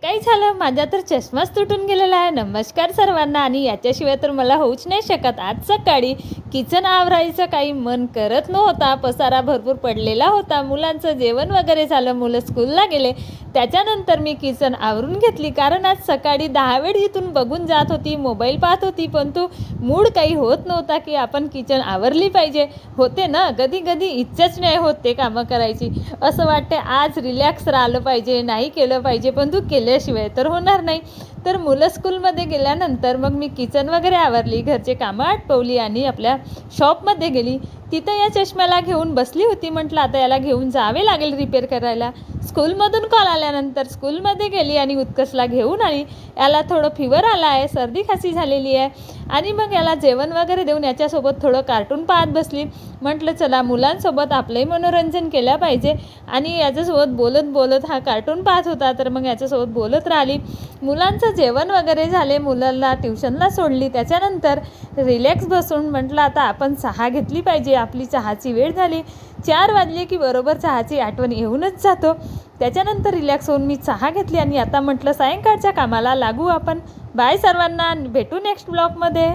काही झालं, माझा तर चष्माच तुटून गेलेला आहे. नमस्कार सर्वांना. आणि याच्याशिवाय तर मला होऊच नाही शकत. आज सकाळी किचन आवरायचं काही मन करत नव्हता. पसारा भरपूर पडलेला होता. मुलांचं जेवण वगैरे झालं, मुलं स्कूलला गेले. त्याच्यानंतर मी किचन आवरून घेतली, कारण आज सकाळी 10 वेळ इथून बघून जात होती, मोबाईल पाहत होती, पण तो मूड काही होत नव्हता की आपण किचन आवरली पाहिजे. होते ना, कधी कधी इच्छाच नाही होत ते कामं करायची. असं वाटते आज रिलॅक्स राहिलं पाहिजे, नाही केलं पाहिजे, पण तू केल्याशिवाय तर होणार नाही. तर मुलं स्कूलमध्ये गेल्यानंतर मग मी किचन वगैरे आवरली, घरचे कामं आटपवली आणि आपल्या शॉपमध्ये गेली. तिथं या चष्म्याला घेऊन बसली होती. म्हटलं आता याला घेऊन जावे लागेल रिपेअर करायला. स्कूलमधून कॉल आल्यानंतर स्कूलमध्ये गेली आणि उत्कर्षला घेऊन आली. याला थोडं फिवर आला आहे, सर्दी खासी झालेली आहे. आणि मग याला जेवण वगैरे देऊन याच्यासोबत थोडं कार्टून पाहत बसली. म्हटलं चला मुलांसोबत आपलंही मनोरंजन केलं पाहिजे. आणि याच्यासोबत बोलत बोलत हा कार्टून पाहत होता, तर मग याच्यासोबत बोलत राहिली. मुलांचं जेवण वगैरे झाले, मुलांना ट्युशनला सोडली. त्याच्यानंतर रिलॅक्स बसून म्हटलं आता आपण चहा घेतली पाहिजे. आपली चहाची वेळ झाली. 4 वाजले की बरोबर चहाची आठवण येऊनच जातो. त्याच्यानंतर रिलॅक्स होऊन मी चहा घेतली आणि आता म्हटलं सायंकाळच्या कामाला लागू आपण. बाय सर्वांना, भेटू नेक्स्ट ब्लॉगमध्ये.